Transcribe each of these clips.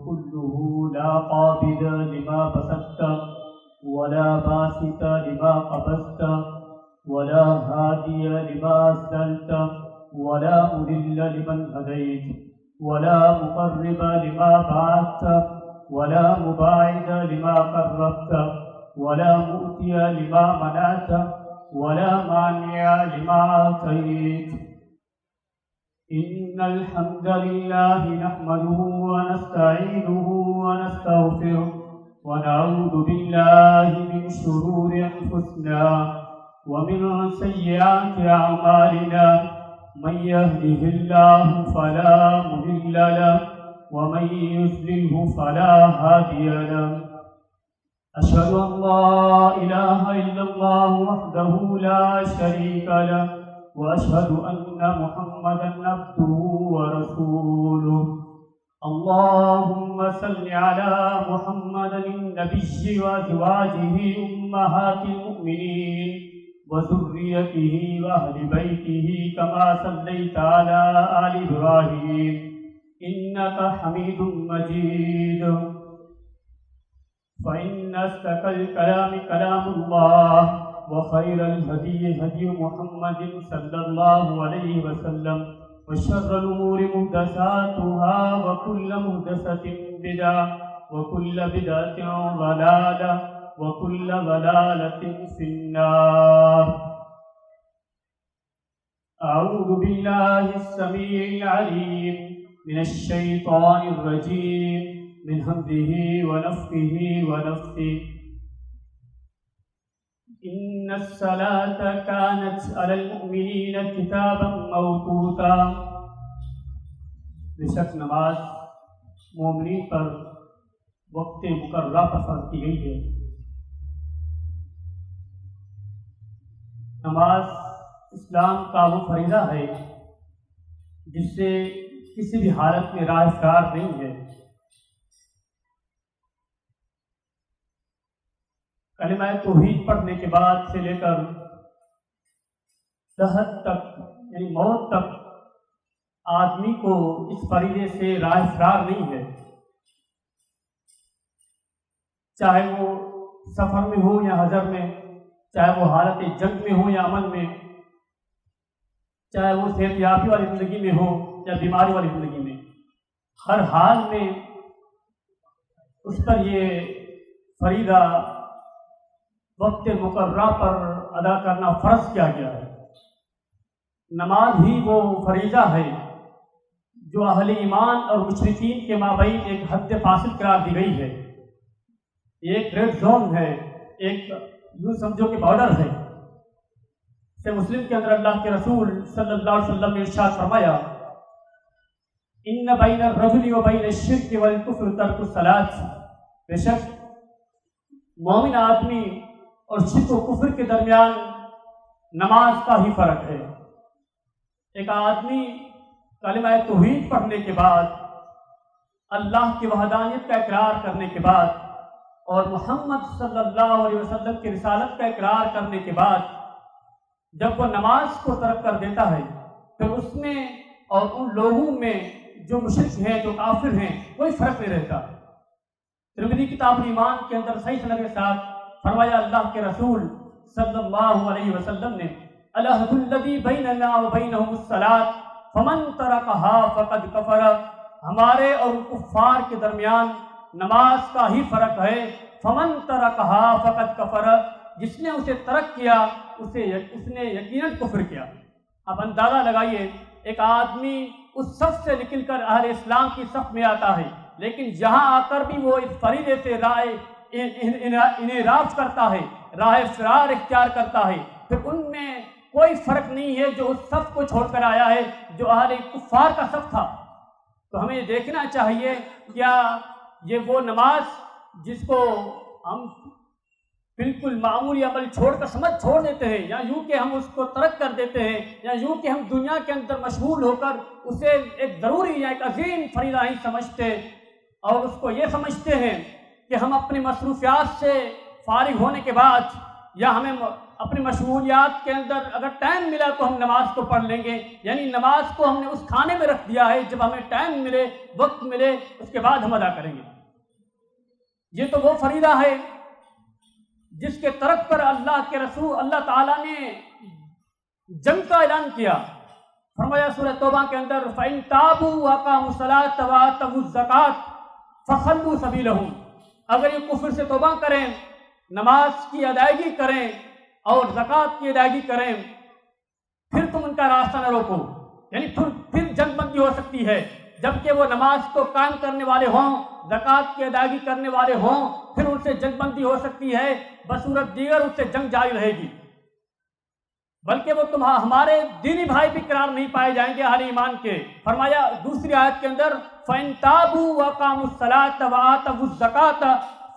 كله لا قابض لما بسطت ولا باسط لما قبضت ولا هادي لما أرسلت ولا مضل لمن هديت ولا مقرب لما بعثت ولا مباعد لما قربت ولا مؤتي لما منعت ولا مانع لما أعطيت. إن الحمد لله نحمده ونستعينه ونستغفره ونعوذ بالله من شرور أنفسنا ومن سيئات أعمالنا. من يهده الله فلا مضل له ومن يضلله فلا هادي له. أشهد أن لا إله إلا الله وحده لا شريك له وأشهد أن محمدا عبده ورسوله. اللهم صل على محمد النبي وأزواجه أمهات المؤمنين وذريته وأهل بيته كما صليت على آل إبراهيم إنك حميد مجيد. فإن أصدق الكلام كلام الله وخير الهدي هدي محمد صلى الله عليه وسلم وشر الأمور محدثاتها وكل محدثة بدعة وكل بدعة ضلالة وكل ضلالة في النار. أعوذ بالله السميع العليم من الشيطان الرجيم من همزه ونفخه ونفثه. إن الصلاة كانت على المؤمنين كتابا موقوتا. بے شک نماز مومنین پر وقت مقررہ پر فرض کی گئی ہے. نماز اسلام کا وہ فریضہ ہے جس سے کسی بھی حالت میں راہ فرار نہیں ہے. کلمہ توحید پڑھنے کے بعد سے لے کر دہر تک یعنی موت تک آدمی کو اس فریضے سے راہ فرار نہیں ہے. چاہے وہ سفر میں ہو یا حضر میں، چاہے وہ حالت جنگ میں ہو یا امن میں، چاہے وہ صحت یابی والی زندگی میں ہو یا بیماری والی زندگی میں، ہر حال میں اس پر یہ فریضہ وقت مقررہ پر ادا کرنا فرض کیا گیا ہے. نماز ہی وہ فریضہ ہے جو اہل ایمان اور مشرکین کے مابین ایک حد فاصل قرار دی گئی ہے. ایک ریڈ زون ہے، ایک یوں سمجھو کہ بارڈر ہے. سے مسلم کے اندر اللہ کے رسول صلی اللہ علیہ وسلم نے ارشاد فرمایا ان بین الرجل و بین الشرک والکفر ترک الصلاۃ. بے شک مومن آدمی اور شرک و کفر کے درمیان نماز کا ہی فرق ہے. ایک آدمی کلمہ توحید پڑھنے کے بعد، اللہ کی وحدانیت کا اقرار کرنے کے بعد اور محمد صلی اللہ علیہ وسلم کی رسالت کا اقرار کرنے کے بعد جب وہ نماز کو ترک کر دیتا ہے پھر اس میں اور ان لوگوں میں جو مشرک ہیں، جو کافر ہیں، کوئی فرق نہیں رہتا. ترمذی کتاب ایمان کے اندر صحیح سند کے ساتھ فرمایا اللہ کے رسول صلی اللہ علیہ وسلم نے العہد الذی بیننا وبینہم الصلاۃ فمن ترکہا فقد کفر. ہمارے اور کفار کے درمیان نماز کا ہی فرق ہے. فمن ترکہا فقد کفر. جس نے اسے ترک کیا اس نے یقیناً کفر کیا. اب اندازہ لگائیے، ایک آدمی اس صف سے نکل کر اہل اسلام کی صف میں آتا ہے لیکن یہاں آ کر بھی وہ اس فریضے سے انحراف کرتا ہے، راہ فرار اختیار کرتا ہے. پھر ان میں کوئی فرق نہیں ہے جو اس صف کو چھوڑ کر آیا ہے جو اہل کفار کا صف تھا. تو ہمیں دیکھنا چاہیے کیا یہ وہ نماز جس کو ہم بالکل معمولی عمل چھوڑ کر چھوڑ دیتے ہیں، یا یوں کہ ہم اس کو ترک کر دیتے ہیں، یا یوں کہ ہم دنیا کے اندر مشغول ہو کر اسے ایک ضروری یا ایک عظیم فریضہ ہی سمجھتے اور اس کو یہ سمجھتے ہیں کہ ہم اپنی مصروفیات سے فارغ ہونے کے بعد یا ہمیں اپنی مشغولیات کے اندر اگر ٹائم ملا تو ہم نماز کو پڑھ لیں گے، یعنی نماز کو ہم نے اس کھانے میں رکھ دیا ہے، جب ہمیں ٹائم ملے، وقت ملے، اس کے بعد ہم ادا کریں گے۔ یہ تو وہ فریضہ ہے جس کے ترک پر اللہ تعالیٰ نے جنگ کا اعلان کیا۔ فرمایا سورہ توبہ کے اندر فَإِن تَابُوا وَأَقَامُوا الصَّلَاةَ وَآتَوُا الزَّكَاةَ فَخَلُّوا سَبِيلَهُمْ، اگر یہ کفر سے توبہ کریں، نماز کی ادائیگی کریں اور زکوٰۃ کی ادائیگی کریں، پھر تم ان کا راستہ نہ روکو، یعنی پھر جنگ بندی ہو سکتی ہے۔ جبکہ وہ نماز کو قائم کرنے والے ہوں، زکوٰۃ کی ادائیگی کرنے والے ہوں، پھر ان سے جنگ بندی ہو سکتی ہے، بصورت دیگر ان سے جنگ جاری رہے گی، بلکہ وہ ہمارے دینی بھائی بھی قرار نہیں پائے جائیں گے اہل ایمان کے۔ فرمایا دوسری آیت کے اندر فَإِن تَابُوا وَأَقَامُوا الصَّلَاةَ وَآتَوُا الزَّكَاةَ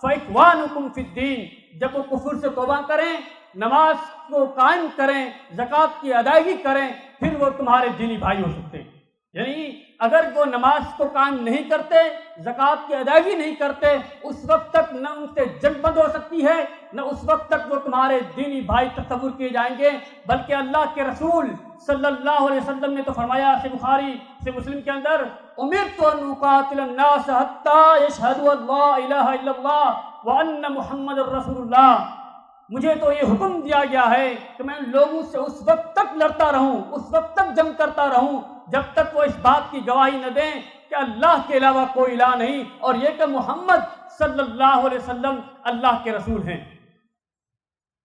فَإِخْوَانُكُمْ فِي الدِّينِ، جب وہ کفر سے توبہ کریں، نماز کو قائم کریں، زکوٰۃ کی ادائیگی کریں، پھر وہ تمہارے دینی بھائی ہو سکتے ہیں۔ یعنی اگر وہ نماز کو قائم نہیں کرتے، زکوٰۃ کی ادائیگی نہیں کرتے، اس وقت تک نہ ان سے جنگ بند ہو سکتی ہے، نہ اس وقت تک وہ تمہارے دینی بھائی تصور کیے جائیں گے، بلکہ اللہ کے رسول صلی اللہ علیہ وسلم نے تو فرمایا سے بخاری سے مسلم کے اندر امرت ان اقاتل الناس حتی یشہدوا لا الہ الا اللہ وان محمد الرسول اللہ، مجھے تو یہ حکم دیا گیا ہے کہ میں ان لوگوں سے اس وقت تک لڑتا رہوں، اس وقت تک جنگ کرتا رہوں جب تک وہ اس بات کی گواہی نہ دیں کہ اللہ کے علاوہ کوئی الہ نہیں، اور یہ کہ محمد صلی اللہ علیہ وسلم اللہ کے رسول ہیں۔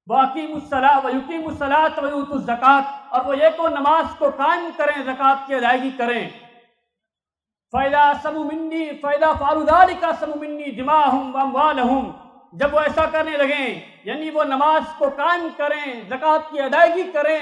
وَأَقِيمُوا الصَّلَاةَ وَيُقِيمُوا الصَّلَاةَ وَيُؤْتُوا الزَّكَاةَ، اور وہ یہ کہ نماز کو قائم کریں، زکوٰۃ کی ادائیگی کریں۔ فَإِذَا سَمُوا مِنِّي فَإِذَا فَعَلُوا ذَلِكَ سَمُوا مِنِّي دِمَاءَهُمْ وَأَمْوَالَهُمْ، جب وہ ایسا کرنے لگیں، یعنی وہ نماز کو قائم کریں، زکوٰۃ کی ادائیگی کریں،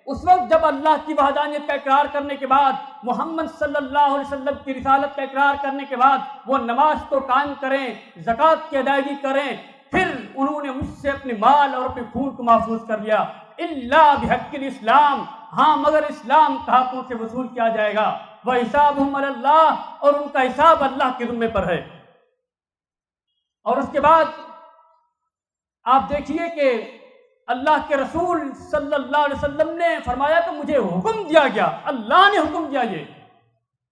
اس وقت جب اللہ کی وحدانیت کا اقرار کرنے کے بعد، محمد صلی اللہ علیہ وسلم کی رسالت کا اقرار کرنے کے بعد وہ نماز کو قائم کریں، زکوٰۃ کی ادائیگی کریں، پھر انہوں نے مجھ سے اپنے مال اور اپنے خون کو محفوظ کر لیا، الا بحق الاسلام، ہاں مگر اسلام کے حقوں سے وصول کیا جائے گا، وحسابہم علی اللہ، اور ان کا حساب اللہ کے ذمے پر ہے۔ اور اس کے بعد آپ دیکھیے کہ اللہ کے رسول صلی اللہ علیہ وسلم نے فرمایا کہ مجھے حکم دیا گیا، اللہ نے حکم دیا یہ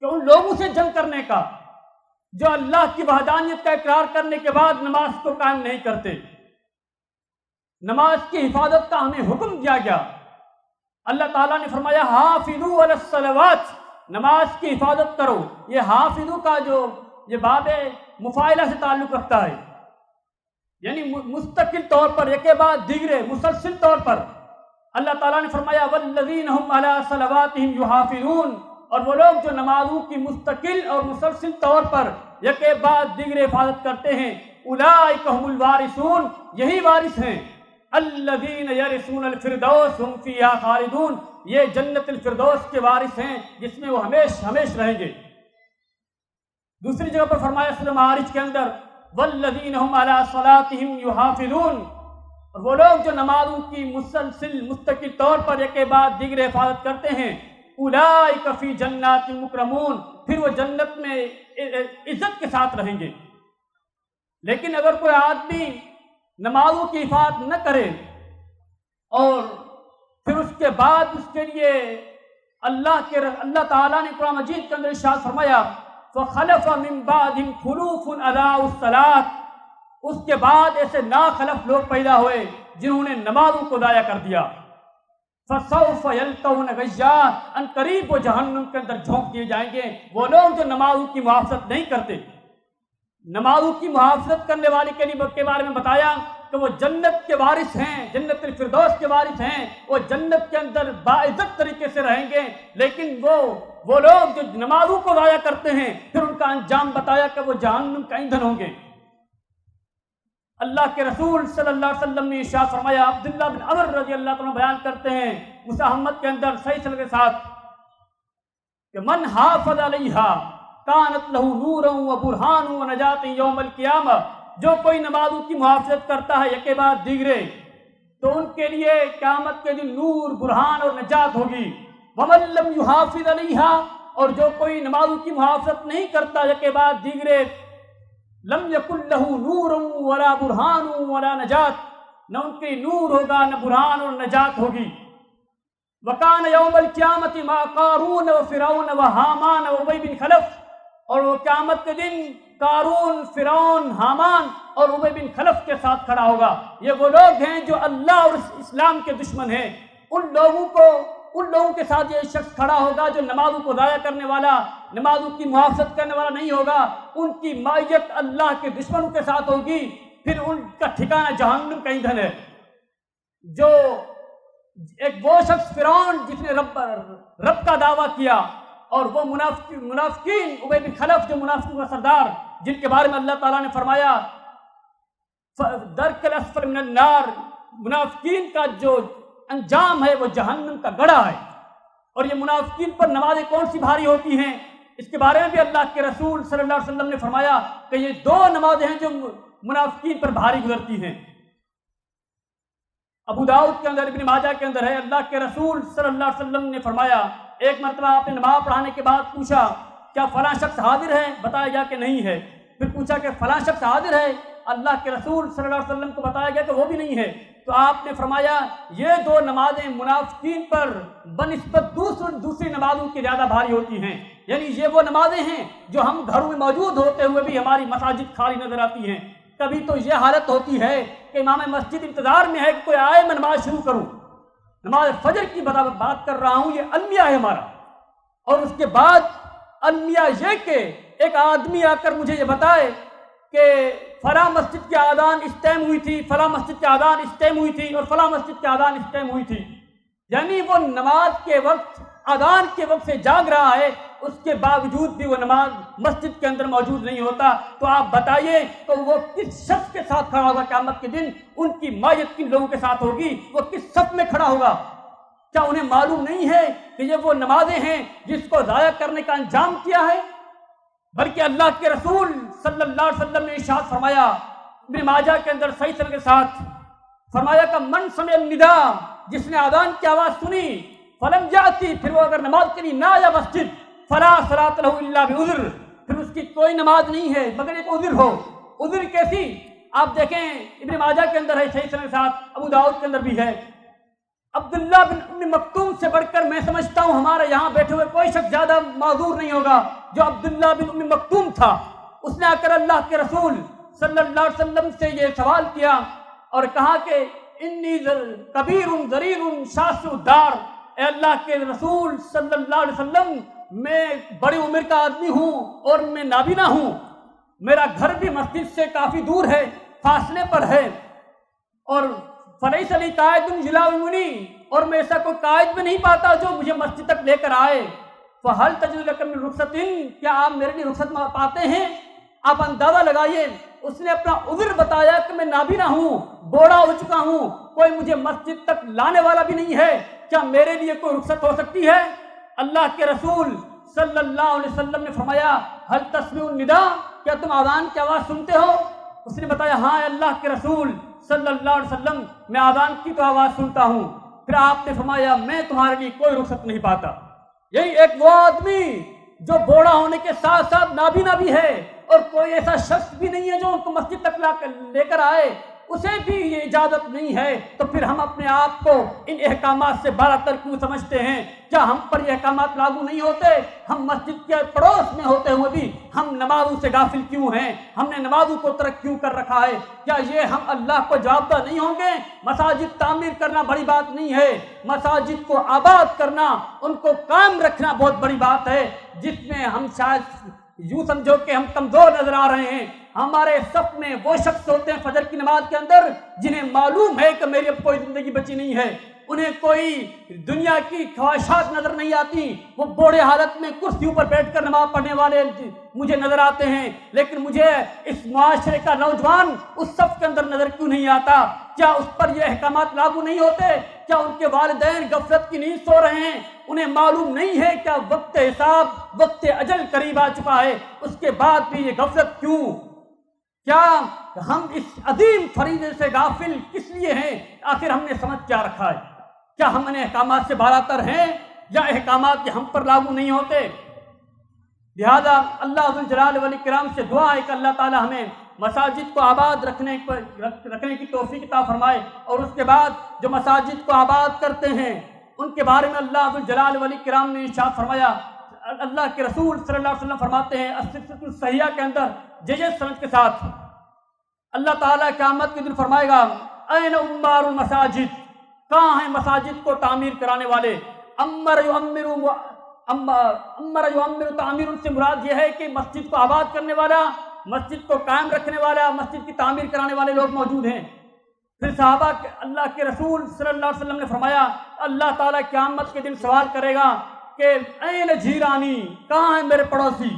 کہ ان لوگوں سے جنگ کرنے کا جو اللہ کی وحدانیت کا اقرار کرنے کے بعد نماز کو قائم نہیں کرتے۔ نماز کی حفاظت کا ہمیں حکم دیا گیا۔ اللہ تعالیٰ نے فرمایا حافظوا علی الصلوات، نماز کی حفاظت کرو۔ یہ حافظو کا جو یہ باب مفاعلہ سے تعلق رکھتا ہے، یعنی مستقل طور پر ایک کے بعد دیگرے مسلسل طور پر اللہ تعالیٰ نے فرمایا والذین هم علی صلواتہم یحافظون، اور وہ لوگ جو نمازوں کی مستقل اور مسلسل طور پر ایک کے بعد دیگرے حفاظت کرتے ہیں، اولئک هم الوارثون، یہی وارث ہیں، الذین یرثون الفردوس هم فیہا خالدون، یہ جنت الفردوس کے وارث ہیں جس میں وہ ہمیش رہیں گے۔ دوسری جگہ پر فرمایا سورہ معارج کے اندر والذین هم علی صلاتہم یحافظون، اور وہ لوگ جو نمازوں کی مسلسل مستقل طور پر ایک کے بعد دیگر حفاظت کرتے ہیں، اولئک فی جنات مکرمون، پھر وہ جنت میں عزت کے ساتھ رہیں گے۔ لیکن اگر کوئی آدمی نمازوں کی حفاظت نہ کرے اور پھر اس کے بعد اس کے لیے اللہ تعالیٰ نے قرآن مجید کے اندر ارشاد فرمایا فَخَلَفَ مِن بَعْدِهِمْ خُلُوفٌ أَضَاعُوا الصَّلَاةَ، اس کے بعد ایسے ناخلف لوگ پیدا ہوئے جنہوں نے نمازوں کو ضائع کر دیا، فَسَوْفَ يَلْقَوْنَ غَيًّا، ان قریب وہ جہنم کے اندر جھونک دیے جائیں گے۔ وہ لوگ جو نمازوں کی محافظت نہیں کرتے، نمازوں کی محافظت کرنے والے کے بارے میں بتایا کہ وہ جنت کے وارث ہیں، جنت الفردوس کے وارث ہیں، وہ جنت کے اندر باعزت طریقے سے رہیں گے۔ لیکن وہ لوگ جو نمازوں کو ضائع کرتے ہیں، پھر ان کا انجام بتایا کہ وہ جہنم کا ایندھن ہوں گے۔ اللہ کے رسول صلی اللہ علیہ وسلم نے ارشاد فرمایا، عبداللہ بن عمر رضی اللہ عنہ بیان کرتے ہیں مساحمت کے اندر صحیح سند کے ساتھ کہ من حافظ علیہا کانت لہ نورا و برہان و نجات یوم القیامہ، جو کوئی نمازوں کی محافظت کرتا ہے یک کے بعد دیگرے تو ان کے لیے قیامت کے دن نور، برہان اور نجات ہوگی۔ ومن لم یحافظ علیہا، اور جو کوئی نمازوں کی محافظت نہیں کرتا یک کے بعد دیگرے، لم یکن لہ نور ولا برہان ولا نجات، نہ ان کے نور ہوگا، نہ برہان اور نجات ہوگی۔ وکان یوم القیامت ما قارون و فرعون و حامان و ابی بن خلف، اور وہ قیامت کے دن قارون، فرعون، حامان اور ابی بن خلف کے ساتھ کھڑا ہوگا۔ یہ وہ لوگ ہیں جو اللہ اور اسلام کے دشمن ہیں۔ ان لوگوں کے ساتھ یہ شخص کھڑا ہوگا جو نمازوں کو ضائع کرنے والا، نمازوں کی محافظت کرنے والا نہیں ہوگا۔ ان کی مائیت اللہ کے دشمنوں کے ساتھ ہوگی، پھر ان کا ٹھکانہ جہنم کا ایندھن ہے۔ جو ایک وہ شخص فرعون جس نے رب کا دعویٰ کیا، اور وہ منافقین ابی بن خلف جو منافقوں کا سردار، جن کے بارے میں اللہ تعالیٰ نے فرمایا درک الاسفل من النار، منافقین کا جو انجام ہے وہ جہنم کا گڑھا ہے۔ اور یہ منافقین پر نمازیں کون سی بھاری ہوتی ہیں، اس کے بارے میں بھی اللہ کے رسول صلی اللہ علیہ وسلم نے فرمایا کہ یہ 2 نمازیں ہیں جو منافقین پر بھاری گزرتی ہیں۔ ابو داؤد کے اندر، ابن ماجہ کے اندر ہے، اللہ کے رسول صلی اللہ علیہ وسلم نے فرمایا، ایک مرتبہ آپ نے نماز پڑھانے کے بعد پوچھا کیا فلاں شخص حاضر ہے؟ بتایا گیا کہ نہیں ہے۔ پھر پوچھا کہ فلاں شخص حاضر ہے؟ اللہ کے رسول صلی اللہ علیہ وسلم کو بتایا گیا کہ وہ بھی نہیں ہے۔ تو آپ نے فرمایا یہ 2 نمازیں منافقین پر بنسبت دوسری نمازوں کی زیادہ بھاری ہوتی ہیں۔ یعنی یہ وہ نمازیں ہیں جو ہم گھروں میں موجود ہوتے ہوئے بھی ہماری مساجد خالی نظر آتی ہیں۔ کبھی تو یہ حالت ہوتی ہے کہ امام مسجد انتظار میں ہے کہ کوئی آئے، میں نماز شروع کروں۔ نماز فجر کی بات کر رہا ہوں، یہ المیہ ہے ہمارا۔ اور اس کے بعد المیہ یہ کہ ایک آدمی آ کر مجھے یہ بتائے کہ فلاں مسجد کی آذان اس ٹائم ہوئی تھی، فلاں مسجد کی آذان اس ٹائم ہوئی تھی، اور فلاں مسجد کی آذان اس ٹائم ہوئی تھی۔ یعنی وہ نماز کے وقت، آذان کے وقت سے جاگ رہا ہے، اس کے باوجود بھی وہ نماز مسجد کے اندر موجود نہیں ہوتا۔ تو آپ بتائیے تو وہ کس شخص کے ساتھ کھڑا ہوگا قیامت کے دن؟ ان کی مائیت کن لوگوں کے ساتھ ہوگی؟ وہ کس صف میں کھڑا ہوگا؟ کیا انہیں معلوم نہیں ہے کہ یہ وہ نمازیں ہیں جس کو ضائع کرنے کا انجام کیا ہے؟ بلکہ اللہ کے رسول صلی اللہ علیہ وسلم نے ارشاد فرمایا، ابن ماجہ کے اندر صحیح سند کے ساتھ فرمایا کہ من سمع الندا، جس نے اذان کی آواز سنی، فلم یاتی، پھر وہ اگر نماز کے لیے نہ آیا مسجد، فلا صلاۃ لہ الا بعذر، پھر اس کی کوئی نماز نہیں ہے مگر ایک عذر ہو۔ عذر کیسی؟ آپ دیکھیں ابن ماجہ کے اندر ہے صحیح سند کے ساتھ، ابو داؤد کے اندر بھی ہے۔ عبداللہ بن ام مکتوم سے بڑھ کر میں سمجھتا ہوں ہمارے یہاں بیٹھے ہوئے کوئی شخص زیادہ معذور نہیں ہوگا جو عبداللہ بن ام مکتوم تھا۔ اس نے آ کر اللہ کے رسول صلی اللہ علیہ وسلم سے یہ سوال کیا اور کہا کہ انی کبیر ضریر شاسع الدار، اے اللہ کے رسول صلی اللہ علیہ وسلم، میں بڑی عمر کا آدمی ہوں اور میں نابینا ہوں، میرا گھر بھی مسجد سے کافی دور ہے، فاصلے پر ہے، اور فلیس لی قائد یلاومنی، اور میں ایسا کوئی قائد بھی نہیں پاتا جو مجھے مسجد تک لے کر آئے۔ فہل تجد لک من رخصت، کیا آپ میرے لیے رخصت پاتے ہیں؟ آپ اندازہ لگائیے، اس نے اپنا عذر بتایا کہ میں نابینا ہوں، بوڑھا ہو چکا ہوں، کوئی مجھے مسجد تک لانے والا بھی نہیں ہے، کیا میرے لیے کوئی رخصت ہو سکتی ہے؟ اللہ کے رسول صلی اللہ علیہ وسلم نے فرمایا هل تسمع النداء، کیا تم اذان کی آواز سنتے ہو؟ اس نے بتایا ہاں اللہ کے رسول صلی اللہ علیہ وسلم، میں اذان کی تو آواز سنتا ہوں۔ پھر آپ نے فرمایا میں تمہارے لیے کوئی رخصت نہیں پاتا۔ یہی ایک وہ آدمی جو بوڑھا ہونے کے ساتھ ساتھ نابینا بھی ہے، اور کوئی ایسا شخص بھی نہیں ہے جو ان کو مسجد تک لے کر آئے، اسے بھی یہ اجازت نہیں ہے، تو پھر ہم اپنے آپ کو ان احکامات سے بالاتر کیوں سمجھتے ہیں؟ کیا ہم پر یہ احکامات لاگو نہیں ہوتے؟ ہم مسجد کے پڑوس میں ہوتے ہوئے بھی ہم نمازوں سے غافل کیوں ہیں؟ ہم نے نمازوں کو ترک کیوں کر رکھا ہے؟ کیا یہ ہم اللہ کو جوابدہ نہیں ہوں گے؟ مساجد تعمیر کرنا بڑی بات نہیں ہے، مساجد کو آباد کرنا، ان کو قائم رکھنا بہت بڑی بات ہے، جس میں ہم شاید یوں سمجھو کہ ہم کمزور نظر آ رہے ہیں۔ ہمارے صف میں وہ شخص ہوتے ہیں فجر کی نماز کے اندر جنہیں معلوم ہے کہ میری اب کوئی زندگی بچی نہیں ہے، انہیں کوئی دنیا کی خواہشات نظر نہیں آتی، وہ بوڑھے حالت میں کرسیوں پر بیٹھ کر نماز پڑھنے والے مجھے نظر آتے ہیں، لیکن مجھے اس معاشرے کا نوجوان اس صف کے اندر نظر کیوں نہیں آتا؟ کیا اس پر یہ احکامات لاگو نہیں ہوتے؟ کیا ان کے والدین غفلت کی نیند سو رہے ہیں؟ انہیں معلوم نہیں ہے کیا وقت حساب، وقت اجل قریب آ چکا ہے، اس کے بعد بھی یہ غفلت کیوں؟ کیا ہم اس عظیم فریضے سے غافل کس لیے ہیں؟ آخر ہم نے سمجھ کیا رکھا ہے؟ کیا ہم انہیں احکامات سے بالاتر ہیں یا احکامات ہم پر لاگو نہیں ہوتے؟ لہذا اللہ ذوالجلال والاکرام سے دعا ہے کہ اللہ تعالی ہمیں مساجد کو آباد رکھنے کی توفیق عطا فرمائے، اور اس کے بعد جو مساجد کو آباد کرتے ہیں ان کے بارے میں اللہ ذوالجلال والاکرام نے ارشاد فرمایا، اللہ کے رسول صلی اللہ علیہ وسلم فرماتے ہیں السلسلۃ الصحیحہ کے اندر جیجے سند کے ساتھ، اللہ تعالیٰ قیامت کے دن فرمائے گا این عمار المساجد، کہاں ہیں مساجد کو تعمیر کرانے والے؟ امر یعمر تعمیر سے مراد یہ ہے کہ مسجد کو آباد کرنے والا، مسجد کو قائم رکھنے والا، مسجد کی تعمیر کرانے والے لوگ موجود ہیں۔ پھر صحابہ اللہ کے رسول صلی اللہ علیہ وسلم نے فرمایا اللہ تعالیٰ قیامت کے دن سوال کرے گا کہ این جیرانی، کہاں ہیں میرے پڑوسی؟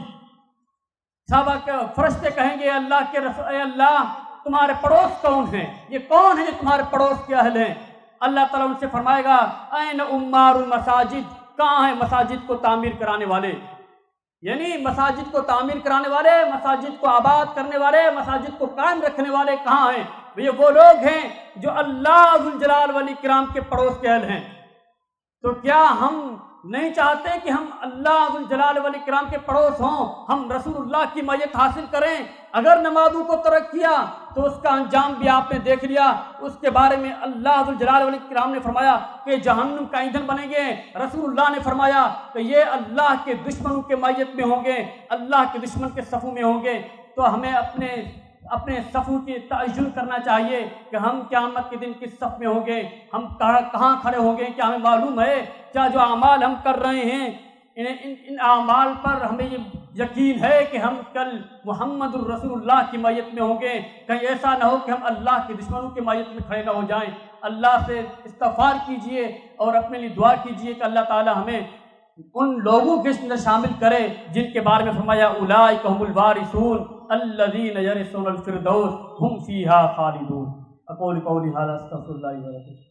صحابہ کے فرشتے کہیں گے اللہ کے رسول، اے اللہ تمہارے پڑوس کون ہیں؟ یہ کون ہیں جو تمہارے پڑوس کے اہل ہیں؟ اللہ تعالیٰ ان سے فرمائے گا این عمار المساجد، کہاں ہیں مساجد کو تعمیر کرانے والے؟ یعنی مساجد کو تعمیر کرانے والے، مساجد کو آباد کرنے والے، مساجد کو قائم رکھنے والے کہاں ہیں؟ یہ وہ لوگ ہیں جو اللہ ذوالجلال والاکرام کے پڑوس کے اہل ہیں۔ تو کیا ہم نہیں چاہتے کہ ہم اللہ ذوالجلال والاکرام کے پڑوس ہوں، ہم رسول اللہ کی معیت حاصل کریں؟ اگر نمازوں کو ترک کیا تو اس کا انجام بھی آپ نے دیکھ لیا، اس کے بارے میں اللہ ذوالجلال والاکرام نے فرمایا کہ جہنم کا ایندھن بنیں گے۔ رسول اللہ نے فرمایا کہ یہ اللہ کے دشمنوں کے معیت میں ہوں گے، اللہ کے دشمن کے صفوں میں ہوں گے۔ تو ہمیں اپنے صفوں کی تعین کرنا چاہیے کہ ہم قیامت کے دن کس صف میں ہوں گے، ہم کہاں کھڑے ہوں گے۔ کیا ہمیں معلوم ہے کیا جو اعمال ہم کر رہے ہیں ان اعمال پر ہمیں یہ یقین ہے کہ ہم کل محمد الرسول اللہ کی معیت میں ہوں گے؟ کہیں ایسا نہ ہو کہ ہم اللہ کے دشمنوں کی معیت میں کھڑے نہ ہو جائیں۔ اللہ سے استغفار کیجئے اور اپنے لیے دعا کیجئے کہ اللہ تعالی ہمیں ان لوگوں کے اندر شامل کرے جن کے بارے میں فرمایا اولئک هم الوارثون الذین یرثون الفردوس هم فیہا خالدون۔ اقول قولی ھذا استغفر اللہ لي ولکم۔